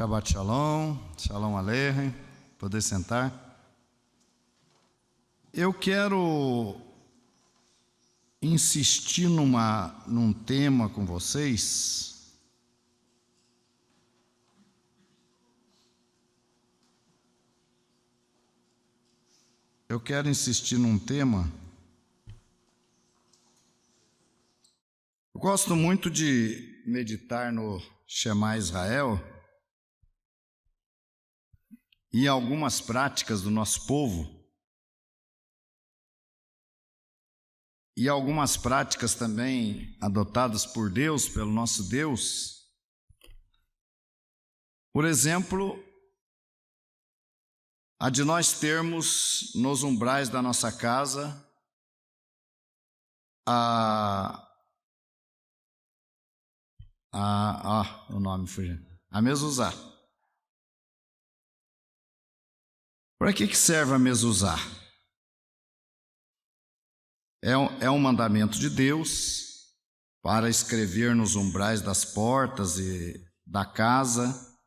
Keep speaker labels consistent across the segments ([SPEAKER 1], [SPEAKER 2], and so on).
[SPEAKER 1] Shabbat Shalom, Shalom Aleichem, poder sentar. Eu quero insistir num tema com vocês. Eu quero insistir num tema. Eu gosto muito de meditar no Shema Israel e algumas práticas do nosso povo e algumas práticas também adotadas por Deus, pelo nosso Deus. Por exemplo, a de nós termos nos umbrais da nossa casa o nome fugiu. A mezuzá. Para que serve a mezuzá? É um mandamento de Deus para escrever nos umbrais das portas e da casa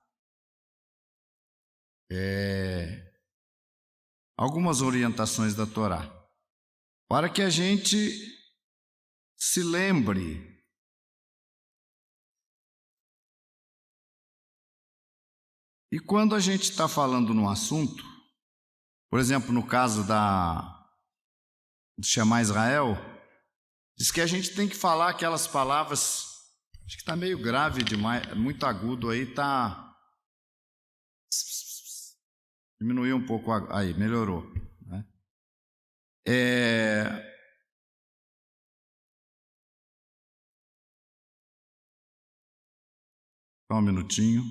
[SPEAKER 1] algumas orientações da Torá, para que a gente se lembre e quando a gente está falando num assunto, por exemplo, no caso do Shema Israel, diz que a gente tem que falar aquelas palavras, acho que está meio grave demais, muito agudo aí, tá. Diminuiu um pouco, aí, melhorou, né? Só um minutinho.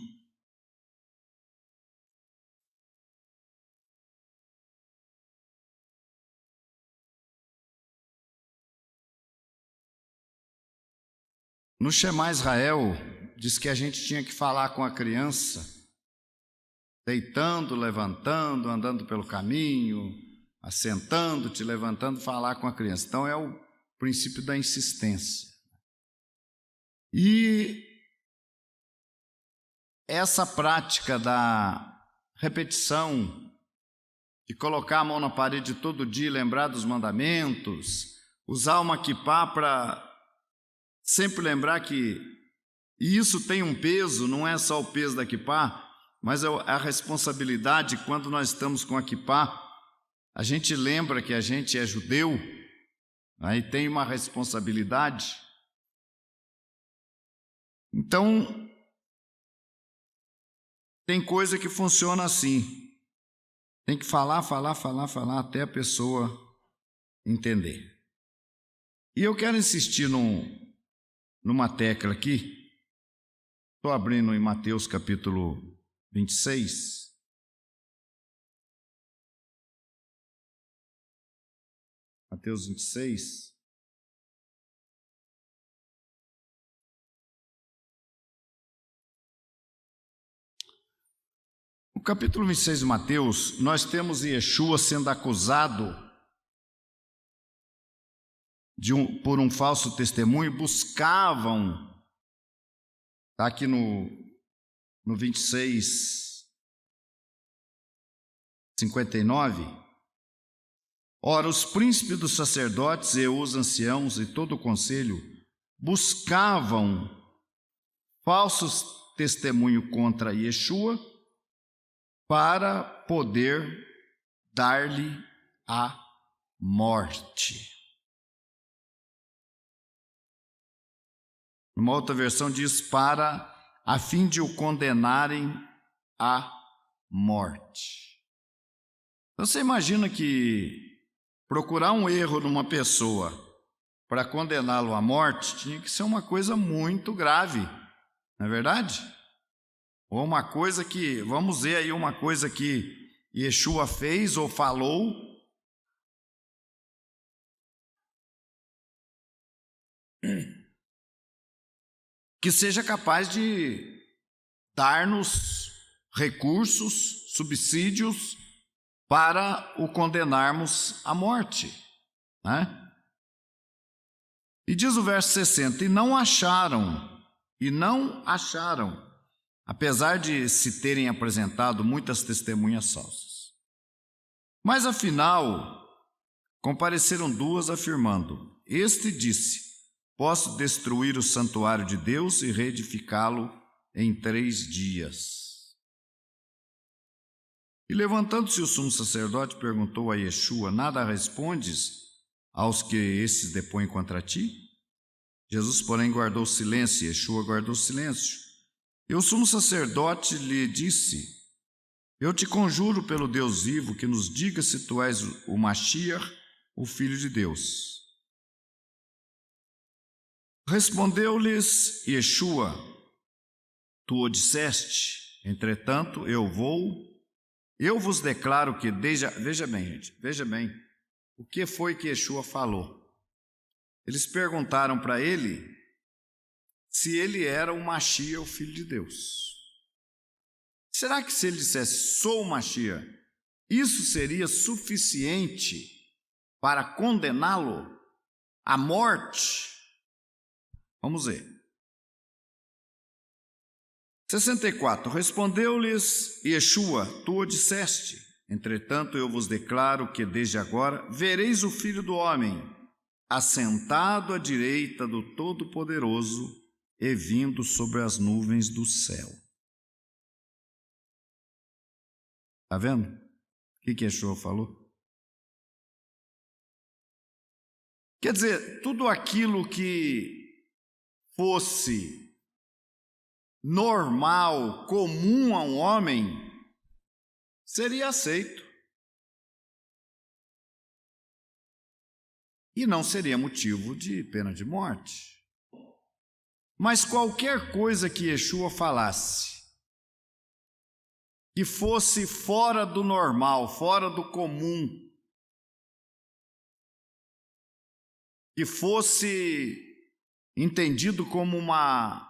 [SPEAKER 1] No Shema Israel, diz que a gente tinha que falar com a criança, deitando, levantando, andando pelo caminho, assentando, te levantando, falar com a criança. Então é o princípio da insistência. E essa prática da repetição, de colocar a mão na parede todo dia, lembrar dos mandamentos, usar uma quipá para sempre lembrar que isso tem um peso, não é só o peso da quipá, mas é a responsabilidade. Quando nós estamos com a quipá, a gente lembra que a gente é judeu, aí tem uma responsabilidade. Então, tem coisa que funciona assim, tem que falar até a pessoa entender. E eu quero insistir numa tecla aqui. Estou abrindo em Mateus capítulo 26. Mateus 26. No capítulo 26 de Mateus, nós temos Yeshua sendo acusado por um falso testemunho. Buscavam, está aqui no 26, 59. Ora, os príncipes dos sacerdotes e os anciãos e todo o conselho buscavam falsos testemunhos contra Yeshua para poder dar-lhe a morte. Uma outra versão diz a fim de o condenarem à morte. Então, você imagina que procurar um erro numa pessoa para condená-lo à morte tinha que ser uma coisa muito grave, não é verdade? Ou uma coisa que, vamos ver aí, uma coisa que Yeshua fez ou falou que seja capaz de dar-nos recursos, subsídios para o condenarmos à morte, né? E diz o verso 60, e não acharam apesar de se terem apresentado muitas testemunhas falsas. Mas afinal, compareceram duas afirmando: este disse: posso destruir o santuário de Deus e reedificá-lo em 3 dias. E levantando-se o sumo sacerdote, perguntou a Yeshua: nada respondes aos que esses depõem contra ti? Jesus, porém, guardou silêncio, e Yeshua guardou silêncio. E o sumo sacerdote lhe disse: eu te conjuro pelo Deus vivo, que nos diga se tu és o Mashiach, o Filho de Deus. Respondeu-lhes Yeshua: tu o disseste, entretanto eu vos declaro que Veja bem, gente, veja bem, o que foi que Yeshua falou? Eles perguntaram para ele se ele era o Mashiach, o Filho de Deus. Será que se ele dissesse, sou o Mashiach, isso seria suficiente para condená-lo à morte? Vamos ver. 64. Respondeu-lhes Yeshua: tu o disseste, entretanto eu vos declaro que desde agora vereis o Filho do Homem assentado à direita do Todo-Poderoso e vindo sobre as nuvens do céu. Está vendo? O que Yeshua falou? Quer dizer, tudo aquilo que fosse normal, comum a um homem, seria aceito. E não seria motivo de pena de morte. Mas qualquer coisa que Yeshua falasse, que fosse fora do normal, fora do comum, que fosse entendido como uma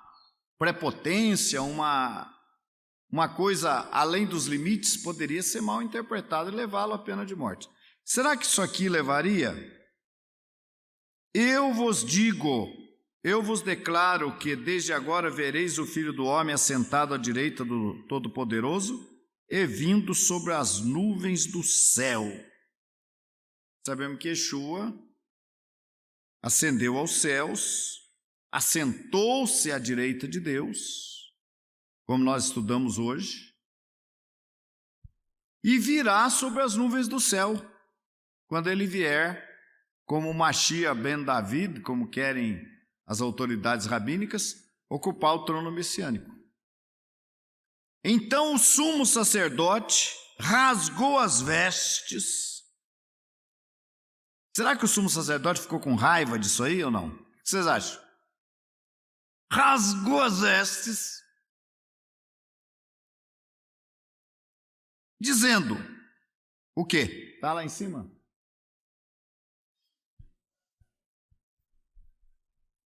[SPEAKER 1] prepotência, uma coisa além dos limites, poderia ser mal interpretado e levá-lo à pena de morte. Será que isso aqui levaria? Eu vos digo, eu vos declaro que desde agora vereis o Filho do Homem assentado à direita do Todo-Poderoso e vindo sobre as nuvens do céu. Sabemos que Yeshua ascendeu aos céus, assentou-se à direita de Deus, como nós estudamos hoje, e virá sobre as nuvens do céu, quando ele vier como Mashiach ben David, como querem as autoridades rabínicas, ocupar o trono messiânico. Então o sumo sacerdote rasgou as vestes. Será que o sumo sacerdote ficou com raiva disso aí ou não? O que vocês acham? Rasgou as vestes, dizendo o quê? Está lá em cima.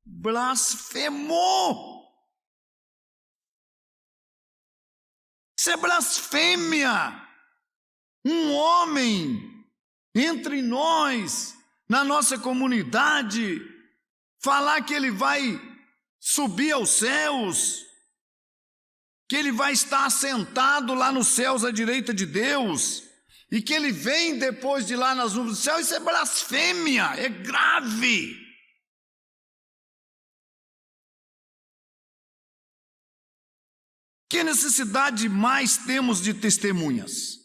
[SPEAKER 1] Blasfemou! Isso é blasfêmia! Um homem entre nós, na nossa comunidade, falar que ele vai subir aos céus, que ele vai estar assentado lá nos céus à direita de Deus, e que ele vem depois de lá nas nuvens do céu, isso é blasfêmia, é grave. Que necessidade mais temos de testemunhas?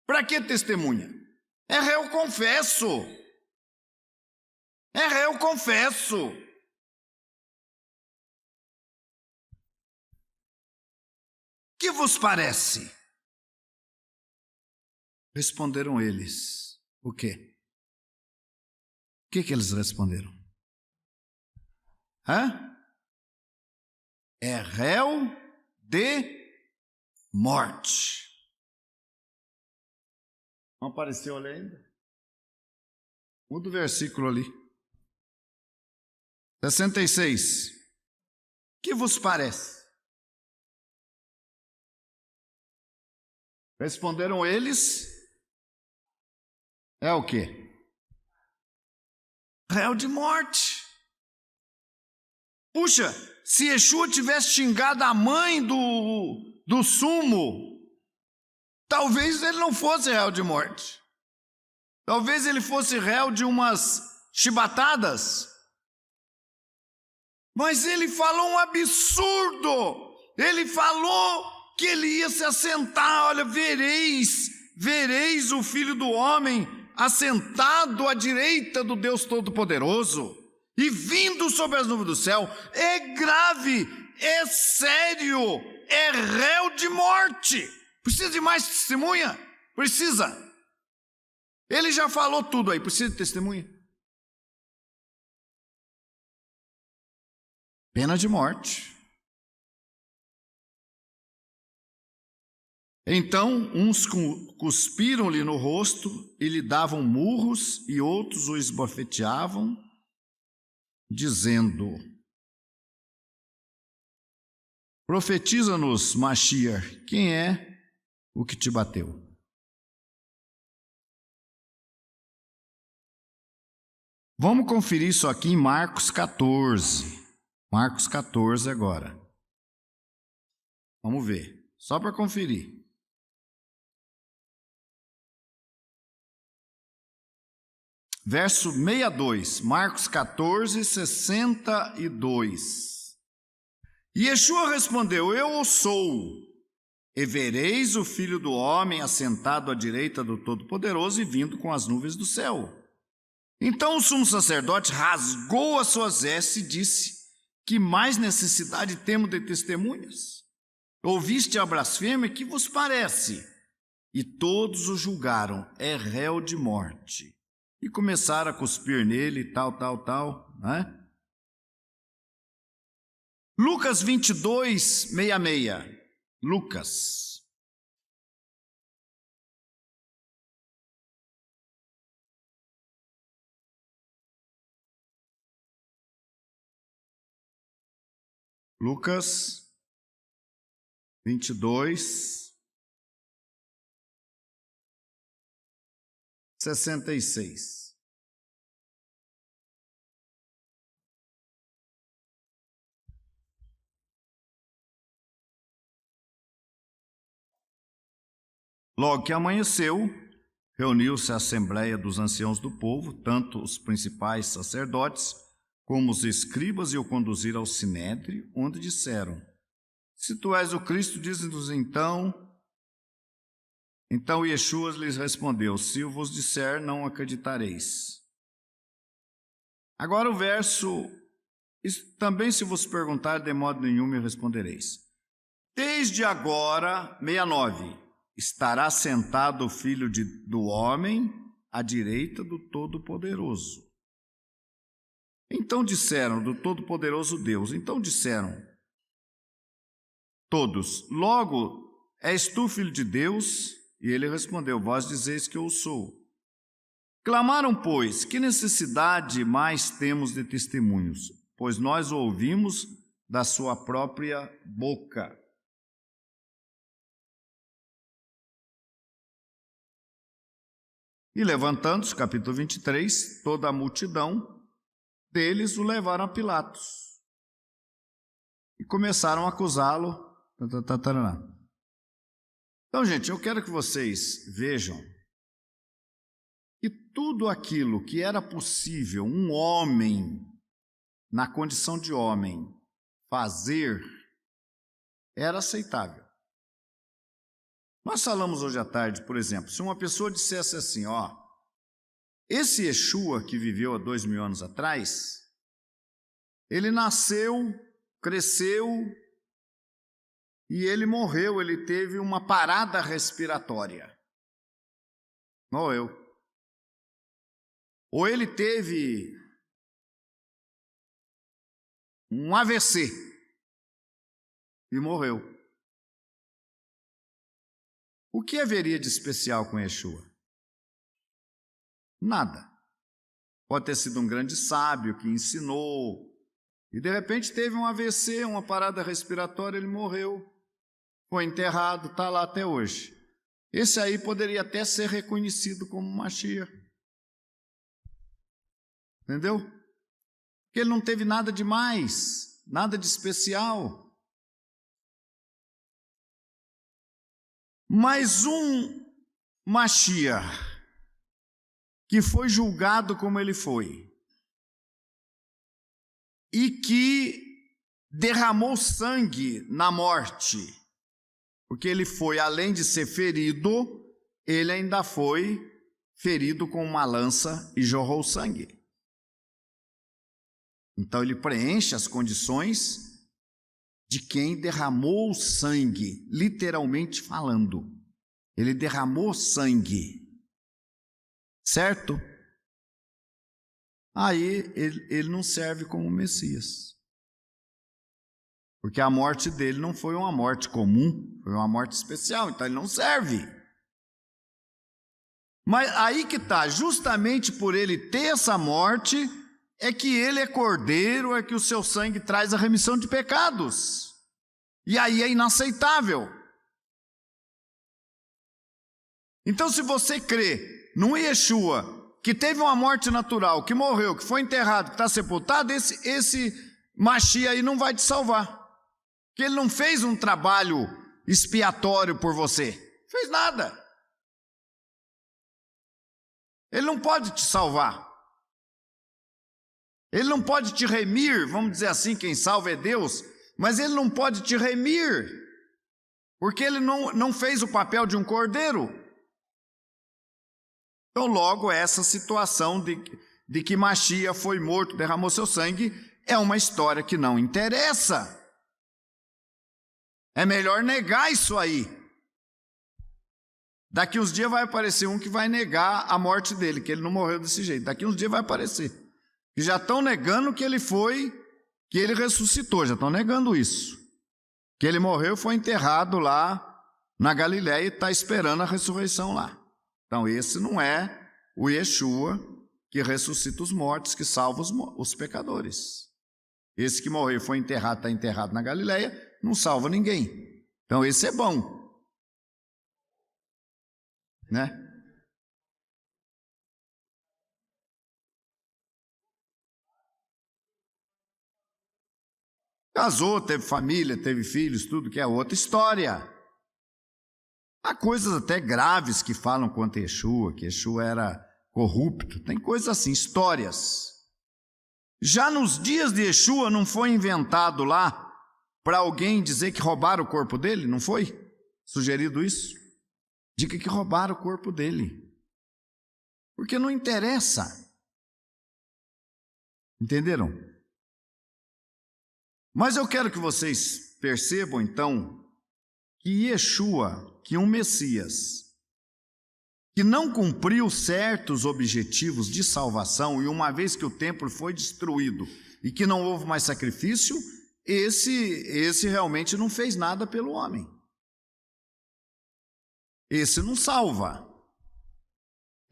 [SPEAKER 1] Para que testemunha? É réu confesso. É réu confesso. Que vos parece? Responderam eles. O quê? O que eles responderam? É réu de morte. Não apareceu ali ainda? Muda o versículo ali. 66. Que vos parece? Responderam eles. É o quê? Réu de morte. Puxa, se Yeshua tivesse xingado a mãe do sumo, talvez ele não fosse réu de morte. Talvez ele fosse réu de umas chibatadas. Mas ele falou um absurdo. Ele falou que ele ia se assentar. Olha, vereis o Filho do Homem assentado à direita do Deus Todo-Poderoso e vindo sobre as nuvens do céu. É grave, é sério, é réu de morte. Precisa de mais testemunha? Precisa. Ele já falou tudo aí, precisa de testemunha? Pena de morte. Então, uns cuspiram-lhe no rosto e lhe davam murros, e outros o esbofeteavam, dizendo: profetiza-nos, Mashiach, quem é o que te bateu? Vamos conferir isso aqui em Marcos 14. Marcos 14 agora. Vamos ver, só para conferir. Verso 62, Marcos 14, 62. E Yeshua respondeu: eu o sou, e vereis o Filho do Homem assentado à direita do Todo-Poderoso e vindo com as nuvens do céu. Então o sumo sacerdote rasgou as suas vestes e disse: que mais necessidade temos de testemunhas? Ouviste a blasfêmia, que vos parece? E todos o julgaram, é réu de morte. E começaram a cuspir nele, tal, né? Lucas 22, 66. Lucas. Lucas 22, 66. Logo que amanheceu, reuniu-se a assembleia dos anciãos do povo, tanto os principais sacerdotes como os escribas, e o conduziram ao sinédrio, onde disseram: se tu és o Cristo, dize-nos então. Então Yeshua lhes respondeu: se eu vos disser, não acreditareis. Agora o verso: também se vos perguntar, de modo nenhum me respondereis. Desde agora, 69, estará sentado o Filho do Homem à direita do Todo-Poderoso. Então disseram, do Todo-Poderoso Deus. Então disseram todos: logo, és tu Filho de Deus? E ele respondeu: vós dizeis que eu sou. Clamaram, pois: que necessidade mais temos de testemunhos? Pois nós o ouvimos da sua própria boca. E levantando-se, capítulo 23, toda a multidão deles o levaram a Pilatos. E começaram a acusá-lo. Então, gente, eu quero que vocês vejam que tudo aquilo que era possível um homem, na condição de homem, fazer, era aceitável. Nós falamos hoje à tarde, por exemplo, se uma pessoa dissesse assim, esse Yeshua que viveu há 2000 anos atrás, ele nasceu, cresceu e ele morreu, ele teve uma parada respiratória. Morreu. Ou ele teve um AVC e morreu. O que haveria de especial com Yeshua? Nada. Pode ter sido um grande sábio que ensinou, e de repente teve um AVC, uma parada respiratória, ele morreu, foi enterrado, está lá até hoje. Esse aí poderia até ser reconhecido como Mashiach. Entendeu? Porque ele não teve nada demais. nada de especial. Mas um Mashiach, que foi julgado como ele foi, e que derramou sangue na morte, porque ele foi, além de ser ferido, ele ainda foi ferido com uma lança e jorrou sangue. Então ele preenche as condições de quem derramou sangue, literalmente falando. Ele derramou sangue, certo? Aí ele não serve como Messias. Porque a morte dele não foi uma morte comum, foi uma morte especial, então ele não serve. Mas aí que está, justamente por ele ter essa morte, é que ele é cordeiro, é que o seu sangue traz a remissão de pecados. E aí é inaceitável. Então, se você crê num Yeshua que teve uma morte natural, que morreu, que foi enterrado, que está sepultado, esse Mashiach aí não vai te salvar. Porque ele não fez um trabalho expiatório por você. Fez nada. Ele não pode te salvar. Ele não pode te remir, vamos dizer assim, quem salva é Deus, mas ele não pode te remir, porque ele não fez o papel de um cordeiro. Então, logo, essa situação de que Mashiach foi morto, derramou seu sangue, é uma história que não interessa. É melhor negar isso aí. Daqui uns dias vai aparecer um que vai negar a morte dele, que ele não morreu desse jeito. Daqui uns dias vai aparecer. Que já estão negando que ele foi, que ele ressuscitou, já estão negando isso. Que ele morreu, foi enterrado lá na Galiléia e está esperando a ressurreição lá. Então esse não é o Yeshua que ressuscita os mortos, que salva os pecadores. Esse que morreu e foi enterrado, está enterrado na Galiléia, não salva ninguém. Então esse é bom. Né? Casou, teve família, teve filhos, tudo que é outra história. Há coisas até graves que falam contra Yeshua, que Yeshua era corrupto, tem coisas assim, histórias. Já nos dias de Yeshua não foi inventado lá para alguém dizer que roubaram o corpo dele, não foi? Sugerido isso? Diga que roubaram o corpo dele. Porque não interessa. Entenderam? Mas eu quero que vocês percebam, então, que Yeshua, que um Messias, que não cumpriu certos objetivos de salvação, e uma vez que o templo foi destruído e que não houve mais sacrifício, esse realmente não fez nada pelo homem. Esse não salva.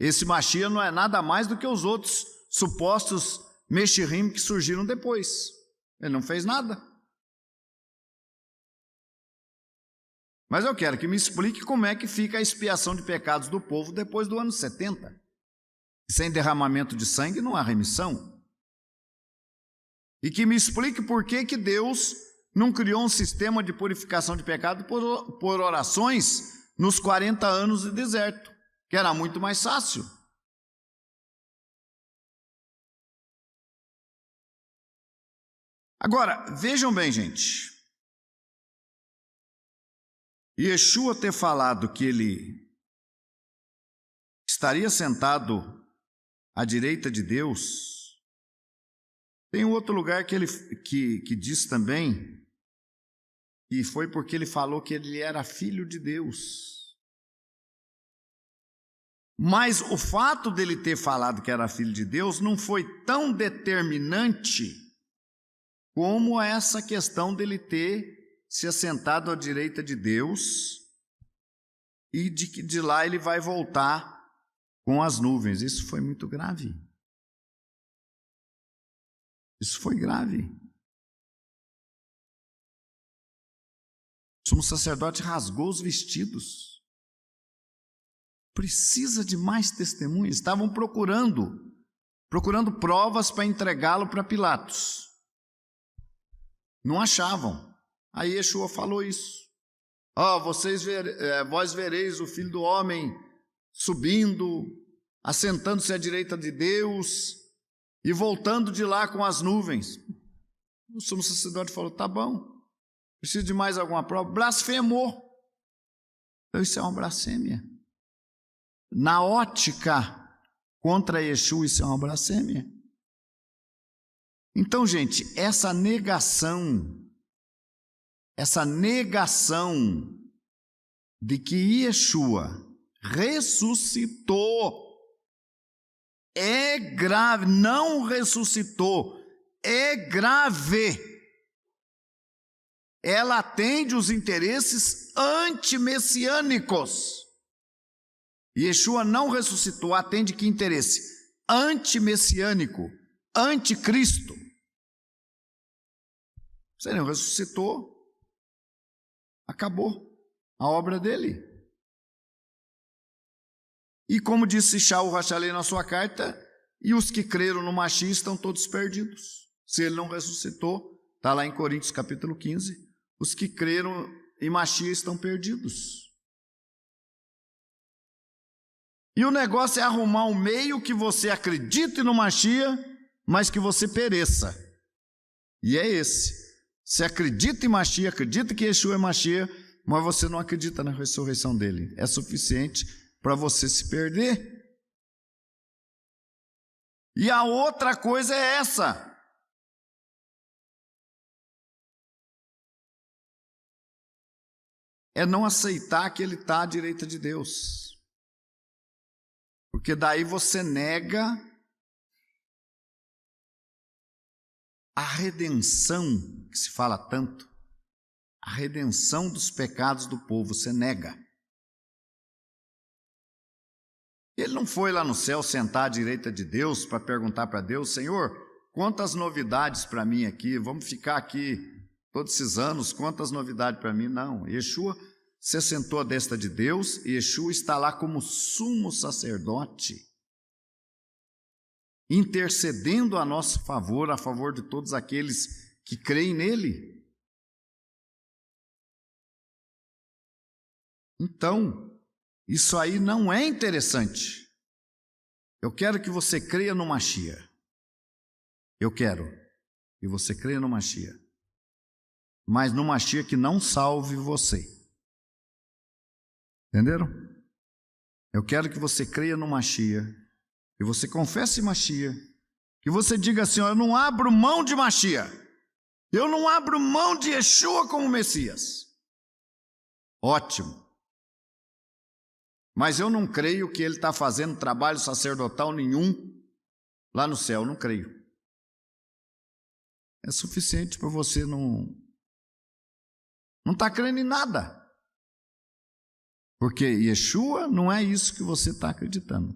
[SPEAKER 1] Esse Mashiach não é nada mais do que os outros supostos Meshirim que surgiram depois. Ele não fez nada. Mas eu quero que me explique como é que fica a expiação de pecados do povo depois do ano 70. Sem derramamento de sangue não há remissão. E que me explique por que Deus não criou um sistema de purificação de pecado por orações nos 40 anos de deserto, que era muito mais fácil. Agora, vejam bem, gente. Yeshua ter falado que ele estaria sentado à direita de Deus, tem outro lugar que diz também, e foi porque ele falou que ele era filho de Deus. Mas o fato dele ter falado que era filho de Deus não foi tão determinante como essa questão dele ter se assentado à direita de Deus e de que de lá ele vai voltar com as nuvens. Isso foi muito grave. Isso foi grave. O sumo sacerdote rasgou os vestidos. Precisa de mais testemunhas. Estavam procurando provas para entregá-lo para Pilatos. Não achavam. Aí Yeshua falou isso. Vós vereis o Filho do Homem subindo, assentando-se à direita de Deus e voltando de lá com as nuvens. O sumo sacerdote falou, tá bom, preciso de mais alguma prova? Blasfemou. Então isso é uma blasfêmia. Na ótica contra Yeshua, isso é uma blasfêmia. Então, gente, essa negação de que Yeshua ressuscitou é grave, não ressuscitou, é grave. Ela atende os interesses antimessiânicos. Yeshua não ressuscitou, atende que interesse? Antimessiânico, anticristo. Você não ressuscitou, acabou a obra dele. E como disse Shaul Hachalei na sua carta, e os que creram no Mashiach estão todos perdidos. Se ele não ressuscitou, está lá em Coríntios capítulo 15, os que creram em Mashiach estão perdidos. E o negócio é arrumar um meio que você acredite no Mashiach, mas que você pereça. E é esse. Você acredita em Mashiach, acredita que Yeshua é Mashiach, mas você não acredita na ressurreição dele. É suficiente para você se perder. E a outra coisa é essa. É não aceitar que ele está à direita de Deus. Porque daí você nega a redenção, que se fala tanto, a redenção dos pecados do povo, você nega. Ele não foi lá no céu sentar à direita de Deus para perguntar para Deus, Senhor, quantas novidades para mim aqui, vamos ficar aqui todos esses anos, quantas novidades para mim? Não, Yeshua se assentou à destra de Deus, e Yeshua está lá como sumo sacerdote, intercedendo a nosso favor, a favor de todos aqueles que creem nele. Então, isso aí não é interessante. Eu quero que você creia no Mashiach. Eu quero que você creia no Mashiach. Mas no Mashiach que não salve você. Entenderam? Eu quero que você creia no Mashiach, que você confesse Mashiach, que você diga assim, eu não abro mão de Mashiach, eu não abro mão de Yeshua como Messias. Ótimo. Mas eu não creio que ele está fazendo trabalho sacerdotal nenhum lá no céu, não creio. É suficiente para você não está crendo em nada. Porque Yeshua não é isso que você está acreditando.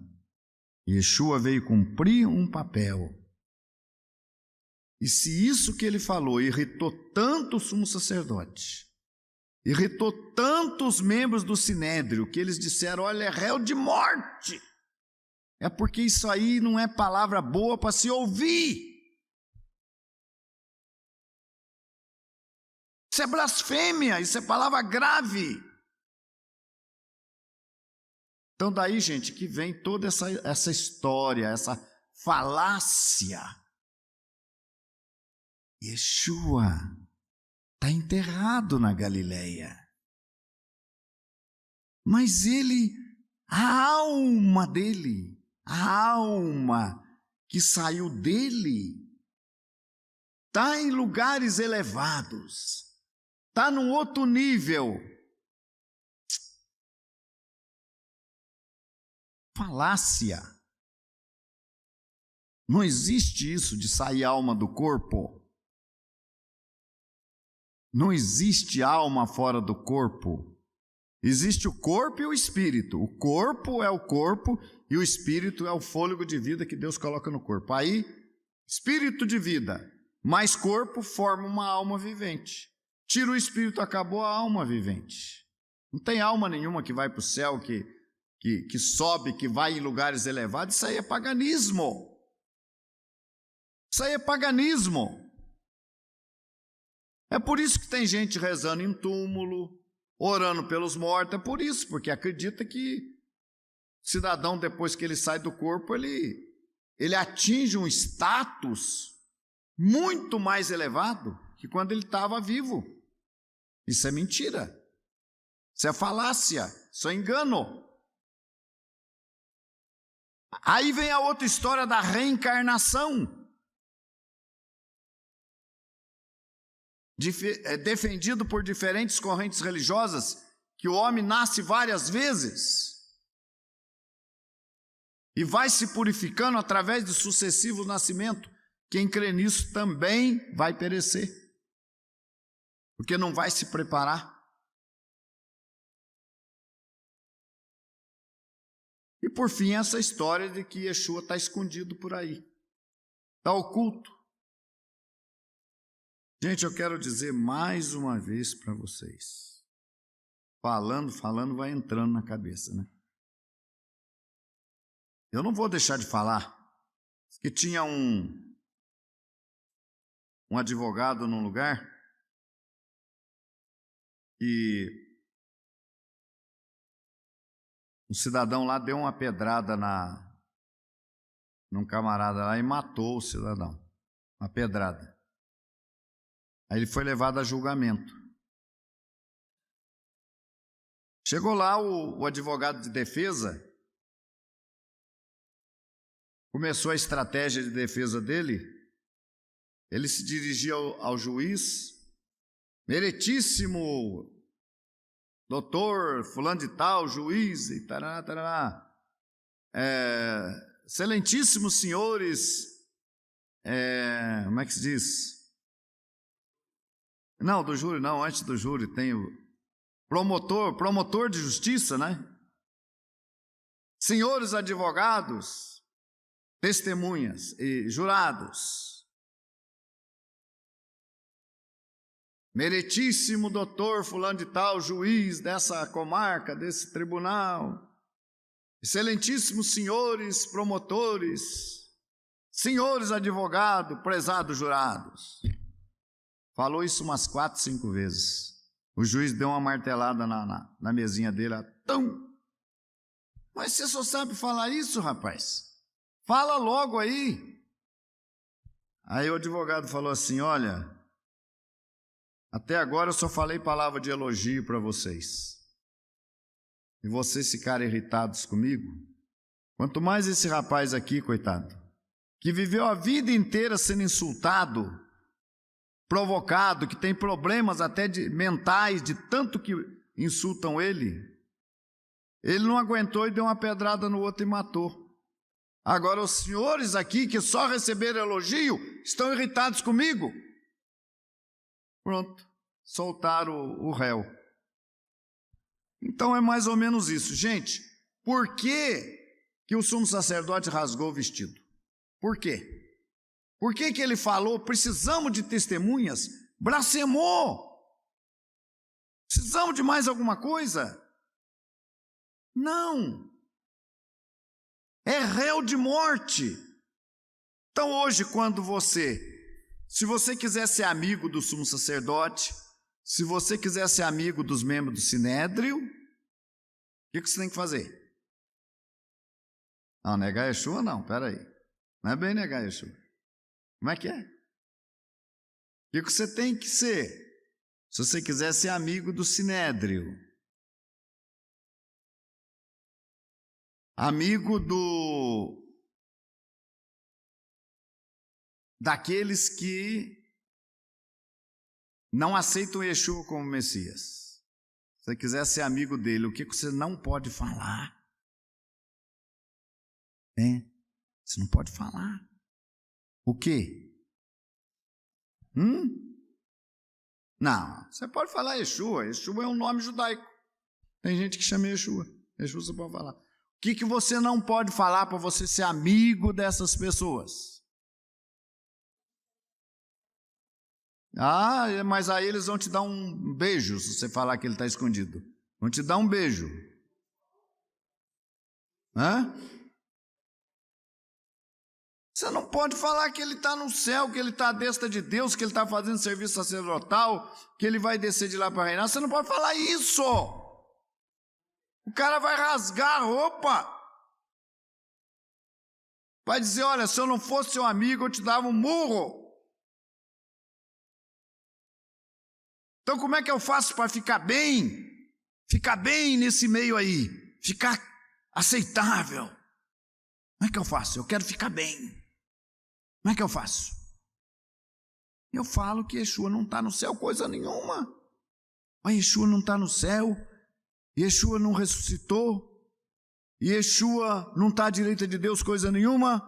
[SPEAKER 1] Yeshua veio cumprir um papel. E se isso que ele falou irritou tanto o sumo sacerdote, irritou tanto os membros do Sinédrio, que eles disseram, olha, é réu de morte, é porque isso aí não é palavra boa para se ouvir. Isso é blasfêmia, isso é palavra grave. Então daí, gente, que vem toda essa história, essa falácia. Yeshua está enterrado na Galileia. Mas ele, a alma dele, a alma que saiu dele, está em lugares elevados, está num outro nível. Falácia. Não existe isso de sair alma do corpo. Não existe alma fora do corpo. Existe o corpo e o espírito. O corpo é o corpo e o espírito é o fôlego de vida que Deus coloca no corpo. Aí, espírito de vida mais corpo forma uma alma vivente. Tira o espírito, acabou a alma vivente. Não tem alma nenhuma que vai para o céu, que sobe, que vai em lugares elevados. Isso aí é paganismo. Isso aí é paganismo. É por isso que tem gente rezando em túmulo, orando pelos mortos, é por isso, porque acredita que o cidadão, depois que ele sai do corpo, ele atinge um status muito mais elevado que quando ele estava vivo. Isso é mentira, isso é falácia, isso é engano. Aí vem a outra história da reencarnação, defendido por diferentes correntes religiosas, que o homem nasce várias vezes e vai se purificando através de sucessivos nascimentos. Quem crê nisso também vai perecer, porque não vai se preparar. E por fim, essa história de que Yeshua está escondido por aí, está oculto. Gente, eu quero dizer mais uma vez para vocês, falando vai entrando na cabeça, né? Eu não vou deixar de falar que tinha um advogado num lugar e um cidadão lá deu uma pedrada num camarada lá e matou o cidadão, uma pedrada. Aí ele foi levado a julgamento. Chegou lá o advogado de defesa, começou a estratégia de defesa dele, ele se dirigia ao juiz, meritíssimo doutor fulano de tal, juiz, e tarará, tarará, excelentíssimos senhores, como é que se diz? Não, do júri não, antes do júri tem o promotor de justiça, né? Senhores advogados, testemunhas e jurados, meritíssimo doutor fulano de tal, juiz dessa comarca, desse tribunal, excelentíssimos senhores promotores, senhores advogados, prezados jurados. Falou isso umas 4, 5 vezes. O juiz deu uma martelada na mesinha dele. Tão. Mas você só sabe falar isso, rapaz? Fala logo aí. Aí o advogado falou assim, olha, até agora eu só falei palavra de elogio para vocês. E vocês ficarem irritados comigo? Quanto mais esse rapaz aqui, coitado, que viveu a vida inteira sendo insultado, provocado, que tem problemas até mentais, de tanto que insultam ele não aguentou e deu uma pedrada no outro e matou. Agora os senhores aqui, que só receberam elogio, estão irritados comigo? Pronto, soltaram o réu. Então é mais ou menos isso. Gente, por que o sumo sacerdote rasgou o vestido? Por quê? Por que ele falou, precisamos de testemunhas? Blasfemou! Precisamos de mais alguma coisa? Não! É réu de morte. Então hoje, se você quiser ser amigo do sumo sacerdote, se você quiser ser amigo dos membros do Sinédrio, o que você tem que fazer? Não, negar Yeshua não, peraí. Não é bem negar Yeshua. Como é que é? O que você tem que ser? Se você quiser ser amigo do Sinédrio, amigo daqueles que não aceitam Yeshua como Messias. Se você quiser ser amigo dele, o que você não pode falar? Você não pode falar. O quê? Não, você pode falar Yeshua. Yeshua é um nome judaico. Tem gente que chama Yeshua. Yeshua você pode falar. O que você não pode falar para você ser amigo dessas pessoas? Mas aí eles vão te dar um beijo se você falar que ele está escondido. Vão te dar um beijo. Você não pode falar que ele está no céu, que ele está à destra de Deus, que ele está fazendo serviço sacerdotal, que ele vai descer de lá para reinar. Você não pode falar isso. O cara vai rasgar a roupa. Vai dizer, olha, se eu não fosse seu amigo, eu te dava um murro. Então como é que eu faço para ficar bem? Ficar bem nesse meio aí. Ficar aceitável. Como é que eu faço? Eu quero ficar bem. Como é que eu faço? Eu falo que Yeshua não está no céu coisa nenhuma. Mas Yeshua não está no céu. Yeshua não ressuscitou. Yeshua não está à direita de Deus coisa nenhuma.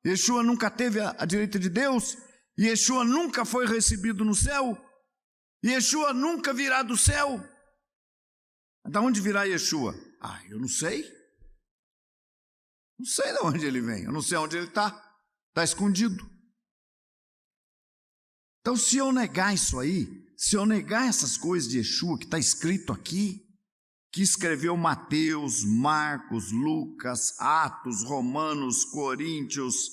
[SPEAKER 1] Yeshua nunca teve a direita de Deus. Yeshua nunca foi recebido no céu. Yeshua nunca virá do céu. Da onde virá Yeshua? Eu não sei. Não sei de onde ele vem. Eu não sei onde ele está. Está escondido. Então, se eu negar isso aí, se eu negar essas coisas de Yeshua que está escrito aqui, que escreveu Mateus, Marcos, Lucas, Atos, Romanos, Coríntios,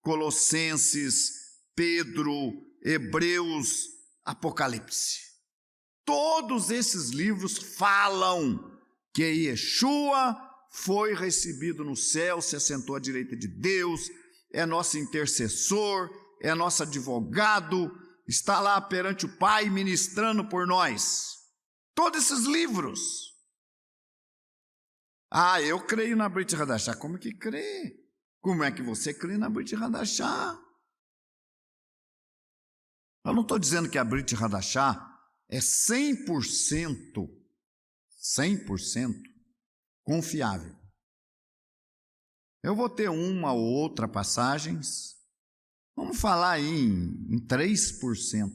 [SPEAKER 1] Colossenses, Pedro, Hebreus, Apocalipse. Todos esses livros falam que Yeshua foi recebido no céu, se assentou à direita de Deus, é nosso intercessor, é nosso advogado, está lá perante o Pai ministrando por nós. Todos esses livros. Eu creio na Brit Hadashah. Como que crê? Como é que você crê na Brit Hadashah? Eu não estou dizendo que a Brit Hadashah é 100% confiável. Eu vou ter uma ou outra passagens, vamos falar aí em 3%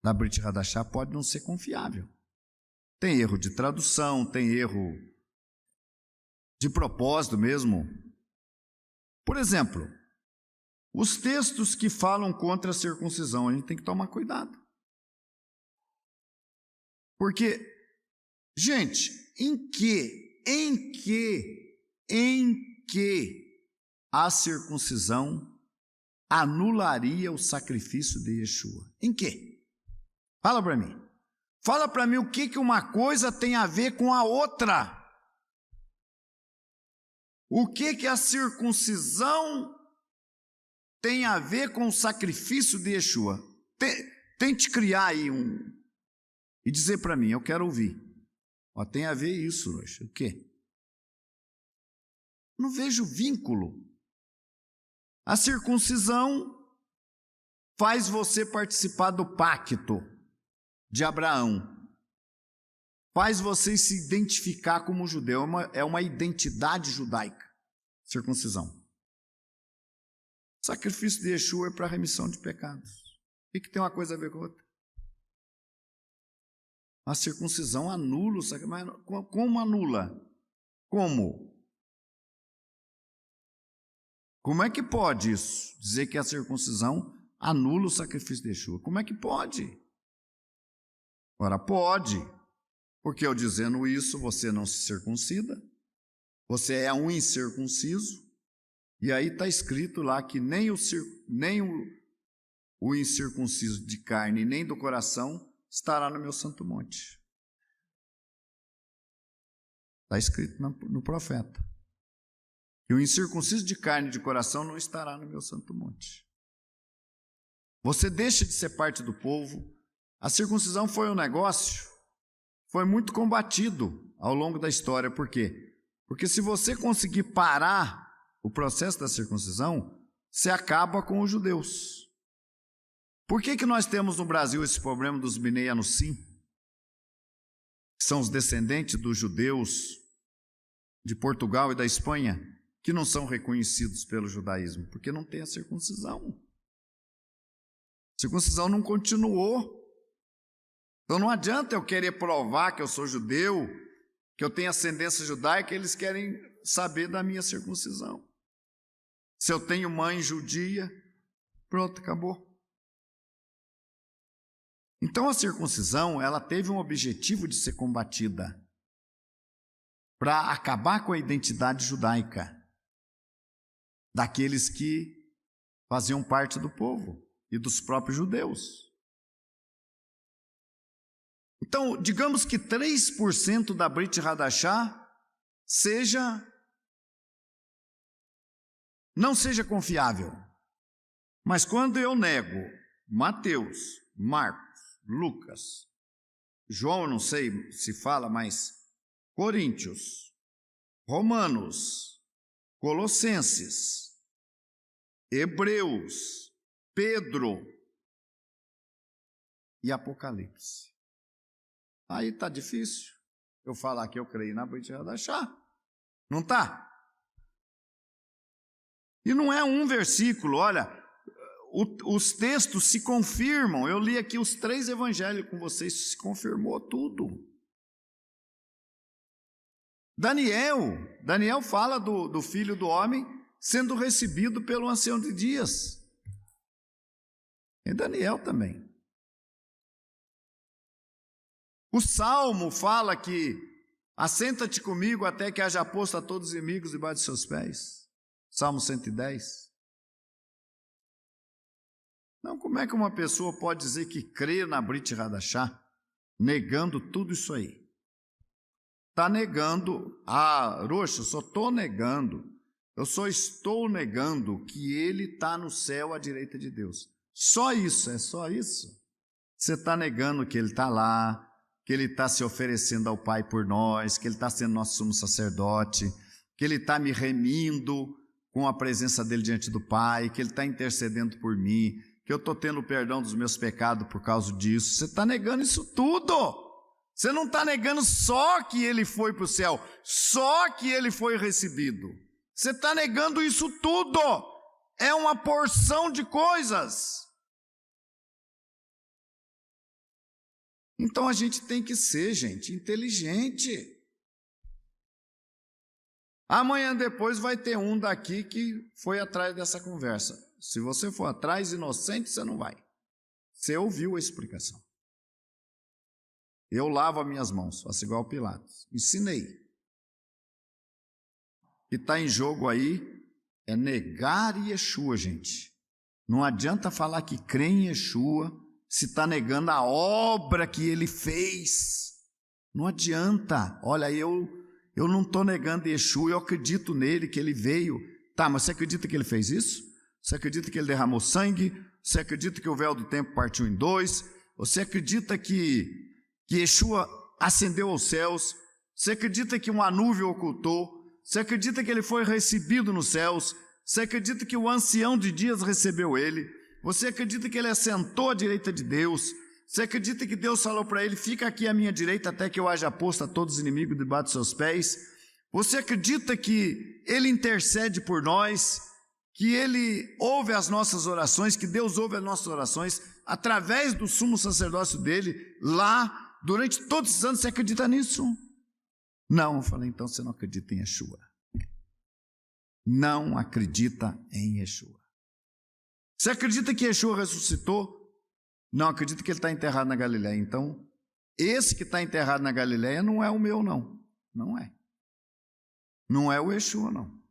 [SPEAKER 1] da Brit Hadashah pode não ser confiável. Tem erro de tradução, tem erro de propósito mesmo. Por exemplo, os textos que falam contra a circuncisão, a gente tem que tomar cuidado. Porque, gente, em que a circuncisão anularia o sacrifício de Yeshua? Em que? Fala para mim. Fala para mim o que uma coisa tem a ver com a outra. O que a circuncisão tem a ver com o sacrifício de Yeshua? Tente criar aí e dizer para mim, eu quero ouvir. Tem a ver isso, o quê? Não vejo vínculo. A circuncisão faz você participar do pacto de Abraão. Faz você se identificar como judeu. É uma identidade judaica. Circuncisão. O sacrifício de Yeshua é para a remissão de pecados. O que tem uma coisa a ver com a outra? A circuncisão anula o sacrifício. Mas como anula? Como? Como é que pode isso? Dizer que a circuncisão anula o sacrifício de Yeshua. Como é que pode? Ora, pode. Porque eu dizendo isso, você não se circuncida. Você é um incircunciso. E aí está escrito lá que nem o incircunciso de carne, nem do coração, estará no meu santo monte. Está escrito no profeta. E o incircunciso de carne e de coração não estará no meu santo monte. Você deixa de ser parte do povo. A circuncisão foi um negócio, foi muito combatido ao longo da história. Por quê? Porque se você conseguir parar o processo da circuncisão, você acaba com os judeus. Por que nós temos no Brasil esse problema dos Bnei Anusim, que são os descendentes dos judeus de Portugal e da Espanha, que não são reconhecidos pelo judaísmo? Porque não tem a circuncisão. A circuncisão não continuou. Então não adianta eu querer provar que eu sou judeu, que eu tenho ascendência judaica, eles querem saber da minha circuncisão. Se eu tenho mãe judia, pronto, acabou. Então a circuncisão, ela teve um objetivo de ser combatida para acabar com a identidade judaica. daqueles que faziam parte do povo e dos próprios judeus. Então, digamos que 3% da Brit Hadashah não seja confiável. Mas quando eu nego Mateus, Marcos, Lucas, João, não sei se fala, mas Coríntios, Romanos, Colossenses, Hebreus, Pedro e Apocalipse. Aí está difícil eu falar que eu creio na Brit Hadashah. Não está? E não é um versículo, olha, os textos se confirmam. Eu li aqui os 3 evangelhos com vocês, se confirmou tudo. Daniel fala do Filho do Homem sendo recebido pelo ancião de dias. E Daniel também. O Salmo fala que assenta-te comigo até que haja posto a todos os inimigos debaixo de seus pés. Salmo 110. Não, como é que uma pessoa pode dizer que crê na Brit Hadashah, negando tudo isso aí? Está negando, Roxo, eu só estou negando, eu só estou negando que ele está no céu à direita de Deus. Só isso, é só isso? Você está negando que ele está lá, que ele está se oferecendo ao Pai por nós, que ele está sendo nosso sumo sacerdote, que ele está me remindo com a presença dele diante do Pai, que ele está intercedendo por mim, que eu estou tendo o perdão dos meus pecados por causa disso. Você está negando isso tudo. Você não está negando só que ele foi para o céu, só que ele foi recebido. Você está negando isso tudo. É uma porção de coisas. Então a gente tem que ser, gente, inteligente. Amanhã depois vai ter um daqui que foi atrás dessa conversa. Se você for atrás, inocente, você não vai. Você ouviu a explicação. Eu lavo as minhas mãos, faço igual Pilatos. Ensinei. O que está em jogo aí é negar Yeshua, gente. Não adianta falar que crê em Yeshua se está negando a obra que ele fez. Não adianta. Olha, eu não estou negando Yeshua, eu acredito nele, que ele veio. Tá, mas você acredita que ele fez isso? Você acredita que ele derramou sangue? Você acredita que o véu do templo partiu em 2? Você acredita que Yeshua ascendeu aos céus? Você acredita que uma nuvem ocultou? Você acredita que ele foi recebido nos céus? Você acredita que o ancião de dias recebeu ele? Você acredita que ele assentou à direita de Deus? Você acredita que Deus falou para ele, fica aqui à minha direita até que eu haja posto a todos os inimigos debaixo dos seus pés? Você acredita que ele intercede por nós, que ele ouve as nossas orações, que Deus ouve as nossas orações através do sumo sacerdócio dele, lá, durante todos esses anos? Você acredita nisso? Não, eu falei, então você não acredita em Yeshua. Não acredita em Yeshua. Você acredita que Yeshua ressuscitou? Não, acredita que ele está enterrado na Galileia. Então, esse que está enterrado na Galileia não é o meu, não. Não é. Não é o Yeshua, não.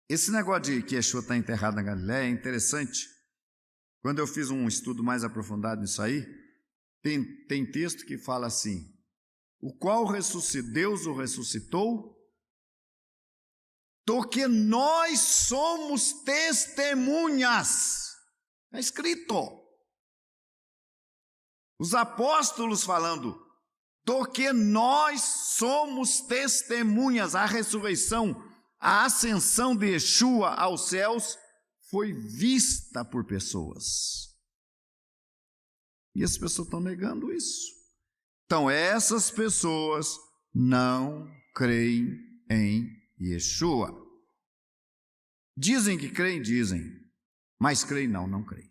[SPEAKER 1] Esse negócio de que Yeshua está enterrado na Galileia é interessante. Quando eu fiz um estudo mais aprofundado nisso aí, tem texto que fala assim, o qual Deus o ressuscitou, do que nós somos testemunhas. Está escrito. Os apóstolos falando, do que nós somos testemunhas. A ressurreição, a ascensão de Yeshua aos céus foi vista por pessoas. E as pessoas estão negando isso. Então, essas pessoas não creem em Yeshua. Dizem que creem, dizem, mas creem não creem.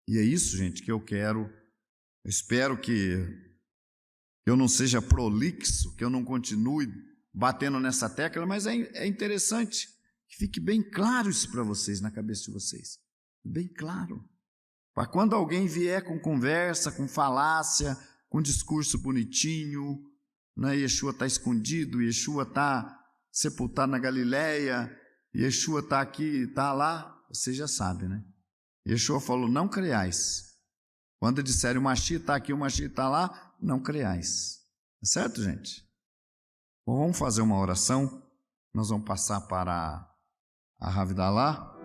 [SPEAKER 1] E é isso, gente, que eu quero. Eu espero que eu não seja prolixo, que eu não continue batendo nessa tecla, mas é interessante que fique bem claro isso para vocês, na cabeça de vocês. Bem claro. Para quando alguém vier com conversa, com falácia, com discurso bonitinho, né? Yeshua está escondido, Yeshua está sepultado na Galileia, Yeshua está aqui, está lá, você já sabe, né? Yeshua falou, não creiais. Quando disserem o Mashiach está aqui, o Mashiach está lá, não creiais. Tá certo, gente? Bom, vamos fazer uma oração. Nós vamos passar para a Havdalah.